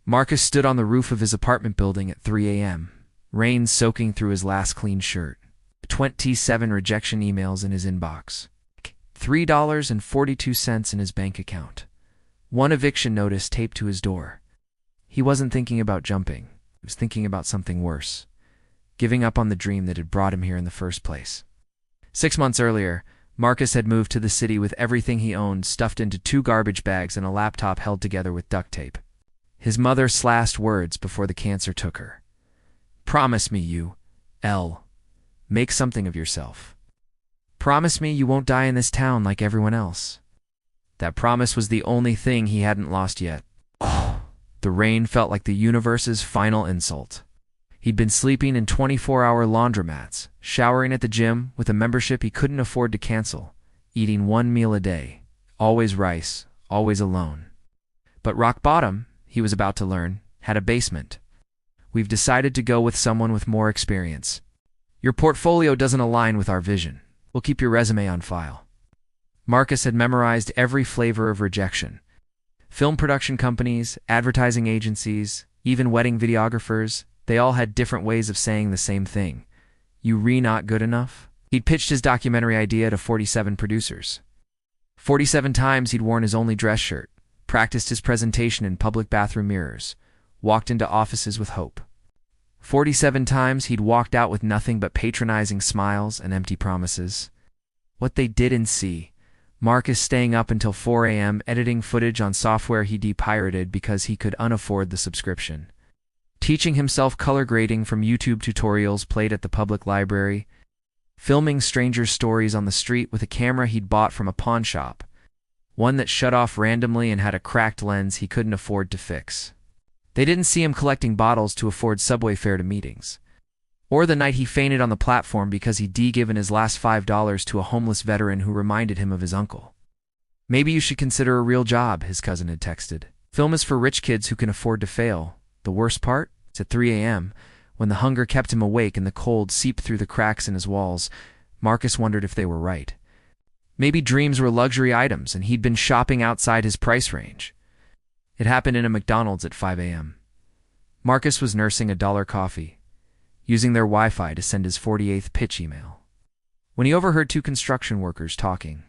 Marcus stood on the roof of his apartment building at 3 a.m., rain soaking through his last clean shirt. 27 rejection emails in his inbox. $3.42 in his bank account. One eviction notice taped to his door. He wasn't thinking about jumping. He was thinking about something worse. Giving up on the dream that had brought him here in the first place. 6 months earlier, Marcus had moved to the city with everything he owned stuffed into 2 garbage bags and a laptop held together with duct tape. His mother slashed words before the cancer took her. "Promise me you, L. Make something of yourself. Promise me you won't die in this town like everyone else." That promise was the only thing he hadn't lost yet. The rain felt like the universe's final insult. He'd been sleeping in 24-hour laundromats, showering at the gym with a membership he couldn't afford to cancel, eating 1 meal a day, always rice, always alone. But rock bottom, he was about to learn, had a basement. "We've decided to go with someone with more experience. Your portfolio doesn't align with our vision. We'll keep your resume on file." Marcus had memorized every flavor of rejection. Film production companies, advertising agencies, even wedding videographers, they all had different ways of saying the same thing. "You not good enough?" He'd pitched his documentary idea to 47 producers. 47 times he'd worn his only dress shirt, practiced his presentation in public bathroom mirrors, walked into offices with hope. 47 times he'd walked out with nothing but patronizing smiles and empty promises. What they didn't see, Marcus staying up until 4 a.m. editing footage on software he de-pirated because he could unafford the subscription. Teaching himself color grading from YouTube tutorials played at the public library. Filming strangers' stories on the street with a camera he'd bought from a pawn shop. One that shut off randomly and had a cracked lens he couldn't afford to fix. They didn't see him collecting bottles to afford subway fare to meetings. Or the night he fainted on the platform because he'd given his last $5 to a homeless veteran who reminded him of his uncle. "Maybe you should consider a real job," his cousin had texted. "Film is for rich kids who can afford to fail." The worst part? It's at 3 a.m., when the hunger kept him awake and the cold seeped through the cracks in his walls. Marcus wondered if they were right. Maybe dreams were luxury items and he'd been shopping outside his price range. It happened in a McDonald's at 5 a.m. Marcus was nursing a $1 coffee, using their Wi-Fi to send his 48th pitch email, when he overheard 2 construction workers talking.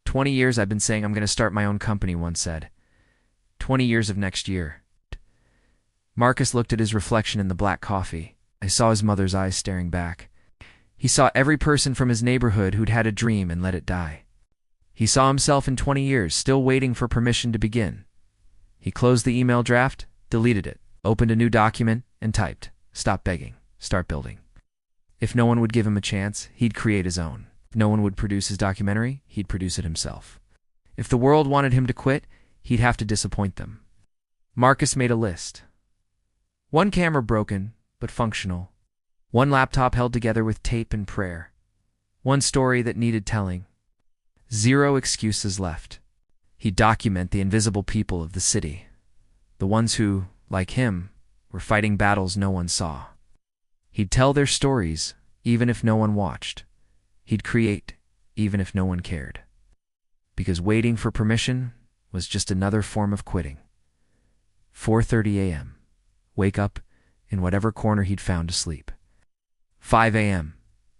20 years I've been saying I'm going to start my own company, one said. 20 years of next year. Marcus looked at his reflection in the black coffee. I saw his mother's eyes staring back. He saw every person from his neighborhood who'd had a dream and let it die. He saw himself in 20 years, still waiting for permission to begin. He closed the email draft, deleted it, opened a new document, and typed, "Stop begging. Start building." If no one would give him a chance, he'd create his own. If no one would produce his documentary, he'd produce it himself. If the world wanted him to quit, he'd have to disappoint them. Marcus made a list. 1 camera broken, but functional. 1 laptop held together with tape and prayer. 1 story that needed telling. 0 excuses left. He'd document the invisible people of the city. The ones who, like him, were fighting battles no one saw. He'd tell their stories, even if no one watched. He'd create, even if no one cared. Because waiting for permission was just another form of quitting. 4:30 a.m. Wake up in whatever corner he'd found to sleep. 5 a.m.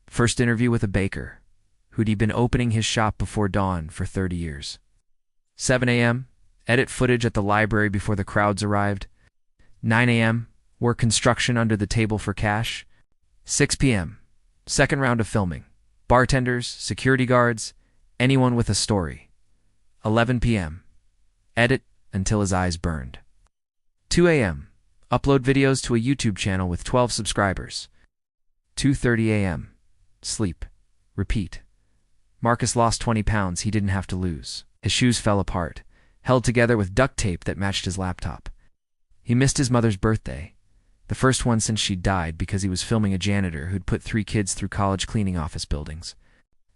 First interview with a baker, who'd been opening his shop before dawn for 30 years. 7 a.m. Edit footage at the library before the crowds arrived. 9 a.m. Work construction under the table for cash. 6 p.m. Second round of filming. Bartenders, security guards, anyone with a story. 11 p.m. Edit until his eyes burned. 2 a.m. Upload videos to a YouTube channel with 12 subscribers. 2:30 a.m. Sleep. Repeat. Marcus lost 20 pounds he didn't have to lose. His shoes fell apart, held together with duct tape that matched his laptop. He missed his mother's birthday, the first one since she'd died because he was filming a janitor who'd put 3 kids through college cleaning office buildings.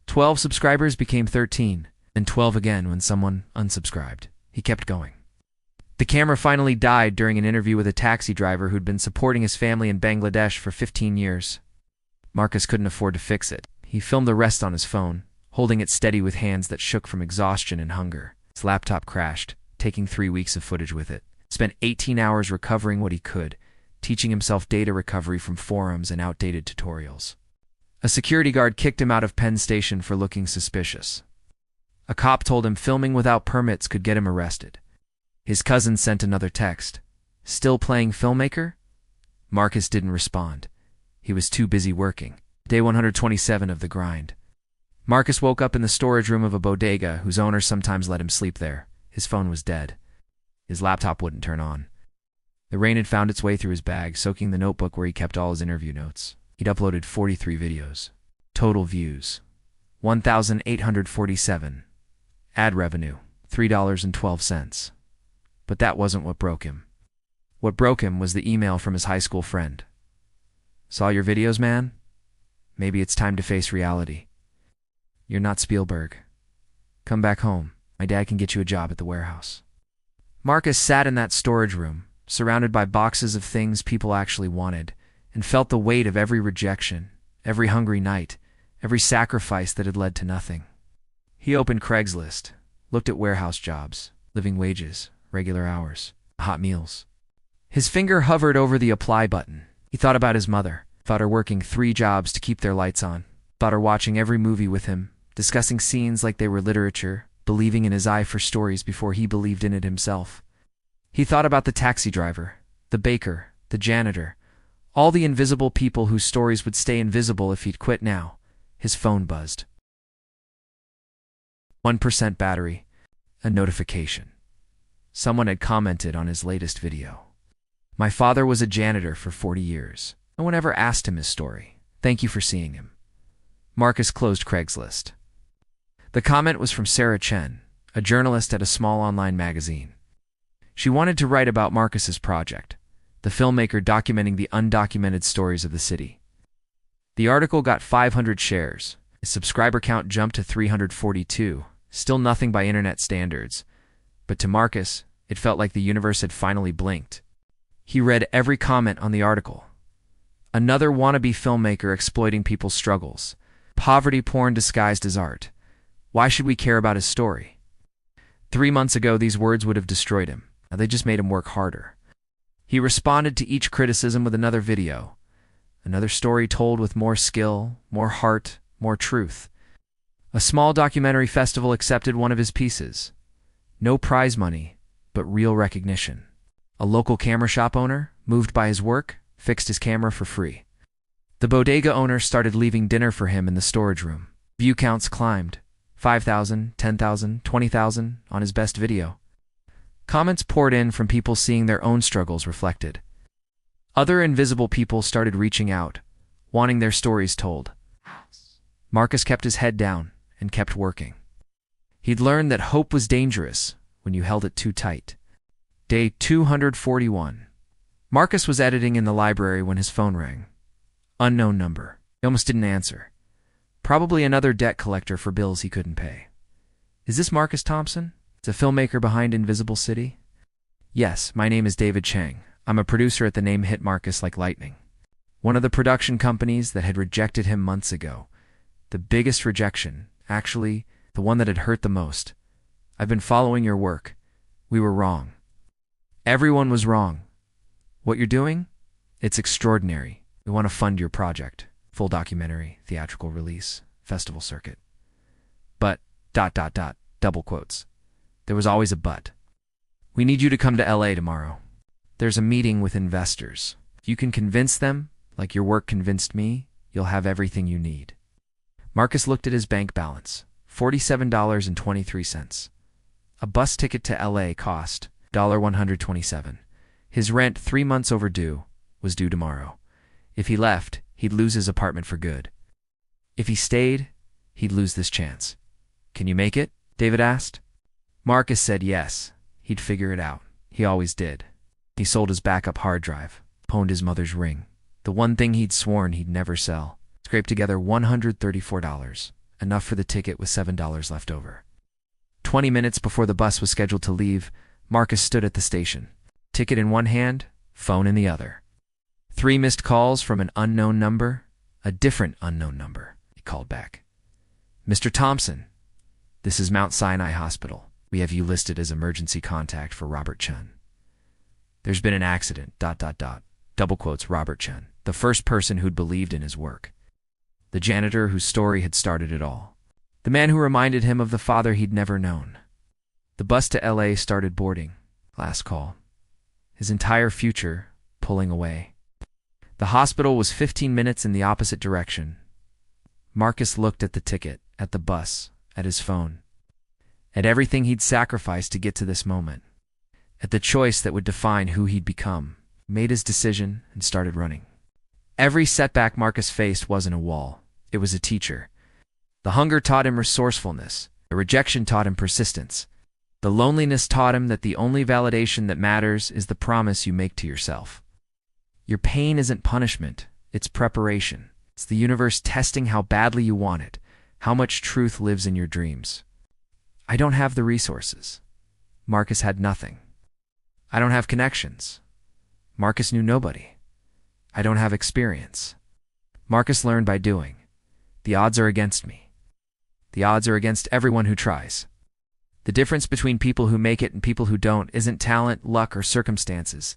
12 subscribers became 13, and 12 again when someone unsubscribed. He kept going. The camera finally died during an interview with a taxi driver who'd been supporting his family in Bangladesh for 15 years. Marcus couldn't afford to fix it. He filmed the rest on his phone, holding it steady with hands that shook from exhaustion and hunger. His laptop crashed, taking 3 weeks of footage with it. Spent 18 hours recovering what he could, teaching himself data recovery from forums and outdated tutorials. A security guard kicked him out of Penn Station for looking suspicious. A cop told him filming without permits could get him arrested. His cousin sent another text. Still playing filmmaker? Marcus didn't respond. He was too busy working. Day 127 of the grind. Marcus woke up in the storage room of a bodega whose owner sometimes let him sleep there. His phone was dead. His laptop wouldn't turn on. The rain had found its way through his bag, soaking the notebook where he kept all his interview notes. He'd uploaded 43 videos. Total views, 1,847. Ad revenue, $3.12. But that wasn't what broke him. What broke him was the email from his high school friend. Saw your videos, man? Maybe it's time to face reality. You're not Spielberg. Come back home. My dad can get you a job at the warehouse. Marcus sat in that storage room, surrounded by boxes of things people actually wanted, and felt the weight of every rejection, every hungry night, every sacrifice that had led to nothing. He opened Craigslist, looked at warehouse jobs, living wages, regular hours, hot meals. His finger hovered over the apply button. He thought about his mother, thought her working 3 jobs to keep their lights on, thought her watching every movie with him, discussing scenes like they were literature, believing in his eye for stories before he believed in it himself. He thought about the taxi driver, the baker, the janitor, all the invisible people whose stories would stay invisible if he'd quit now. His phone buzzed. 1% battery. A notification. Someone had commented on his latest video. My father was a janitor for 40 years. No one ever asked him his story. Thank you for seeing him. Marcus closed Craigslist. The comment was from Sarah Chen, a journalist at a small online magazine. She wanted to write about Marcus's project, the filmmaker documenting the undocumented stories of the city. The article got 500 shares. His subscriber count jumped to 342, still nothing by internet standards. But to Marcus, it felt like the universe had finally blinked. He read every comment on the article. Another wannabe filmmaker exploiting people's struggles. Poverty porn disguised as art. Why should we care about his story? 3 months ago, these words would have destroyed him. Now they just made him work harder. He responded to each criticism with another video. Another story told with more skill, more heart, more truth. A small documentary festival accepted one of his pieces. No prize money, but real recognition. A local camera shop owner, moved by his work, fixed his camera for free. The bodega owner started leaving dinner for him in the storage room. View counts climbed. 5,000, 10,000, 20,000 on his best video. Comments poured in from people seeing their own struggles reflected. Other invisible people started reaching out, wanting their stories told. Marcus kept his head down and kept working. He'd learned that hope was dangerous when you held it too tight. Day 241. Marcus was editing in the library when his phone rang. Unknown number. He almost didn't answer. Probably another debt collector for bills he couldn't pay. Is this Marcus Thompson? The filmmaker behind Invisible City? Yes, my name is David Chang. I'm a producer at the name hit Marcus like lightning. One of the production companies that had rejected him months ago. The biggest rejection, actually, the one that had hurt the most. I've been following your work. We were wrong. Everyone was wrong. What you're doing? It's extraordinary. We want to fund your project. Full documentary, theatrical release, festival circuit. But, ... double quotes. There was always a but. We need you to come to LA tomorrow. There's a meeting with investors. If you can convince them, like your work convinced me, you'll have everything you need. Marcus looked at his bank balance, $47.23. A bus ticket to LA cost $127. His rent, 3 months overdue, was due tomorrow. If he left, he'd lose his apartment for good. If he stayed, he'd lose this chance. Can you make it? David asked. Marcus said yes. He'd figure it out. He always did. He sold his backup hard drive, pawned his mother's ring, the one thing he'd sworn he'd never sell, scraped together $134, enough for the ticket with $7 left over. 20 minutes before the bus was scheduled to leave, Marcus stood at the station, ticket in one hand, phone in the other. 3 missed calls from an unknown number, a different unknown number. He called back. Mr. Thompson, this is Mount Sinai Hospital. We have you listed as emergency contact for Robert Chun. There's been an accident, ... Double quotes Robert Chen, the first person who'd believed in his work. The janitor whose story had started it all. The man who reminded him of the father he'd never known. The bus to LA started boarding. Last call. His entire future pulling away. The hospital was 15 minutes in the opposite direction. Marcus looked at the ticket, at the bus, at his phone, at everything he'd sacrificed to get to this moment, at the choice that would define who he'd become, made his decision, and started running. Every setback Marcus faced wasn't a wall. It was a teacher. The hunger taught him resourcefulness. The rejection taught him persistence. The loneliness taught him that the only validation that matters is the promise you make to yourself. Your pain isn't punishment, it's preparation. It's the universe testing how badly you want it, how much truth lives in your dreams. I don't have the resources. Marcus had nothing. I don't have connections. Marcus knew nobody. I don't have experience. Marcus learned by doing. The odds are against me. The odds are against everyone who tries. The difference between people who make it and people who don't isn't talent, luck, or circumstances.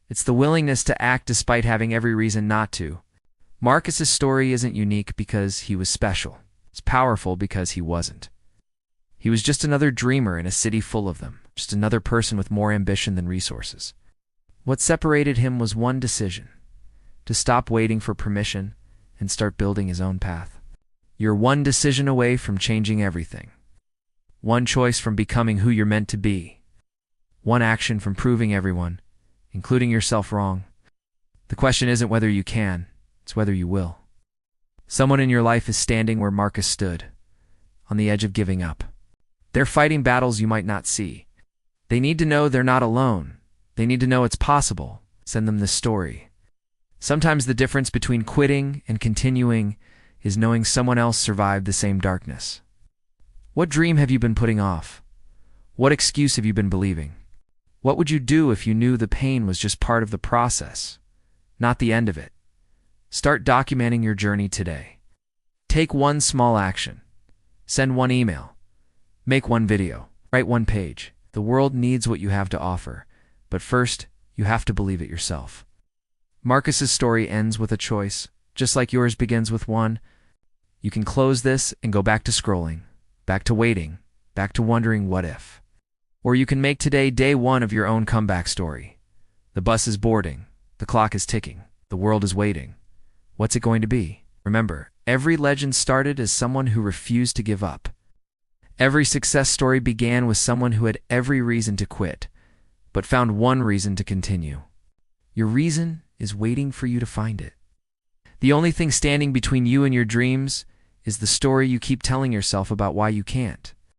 It's the willingness to act despite having every reason not to. Marcus's story isn't unique because he was special. It's powerful because he wasn't. He was just another dreamer in a city full of them, just another person with more ambition than resources. What separated him was one decision: to stop waiting for permission and start building his own path. You're one decision away from changing everything. One choice from becoming who you're meant to be. One action from proving everyone, including yourself, wrong. The question isn't whether you can, it's whether you will. Someone in your life is standing where Marcus stood, on the edge of giving up. They're fighting battles you might not see. They need to know they're not alone. They need to know it's possible. Send them this story. Sometimes the difference between quitting and continuing is knowing someone else survived the same darkness. What dream have you been putting off? What excuse have you been believing? What would you do if you knew the pain was just part of the process, not the end of it? Start documenting your journey today. Take one small action. Send one email. Make one video. Write one page. The world needs what you have to offer, but first, you have to believe it yourself. Marcus's story ends with a choice, just like yours begins with one. You can close this and go back to scrolling, back to waiting, back to wondering what if. Or you can make today day one of your own comeback story. The bus is boarding. The clock is ticking. The world is waiting. What's it going to be? Remember, every legend started as someone who refused to give up. Every success story began with someone who had every reason to quit, but found one reason to continue. Your reason is waiting for you to find it. The only thing standing between you and your dreams is the story you keep telling yourself about why you can't.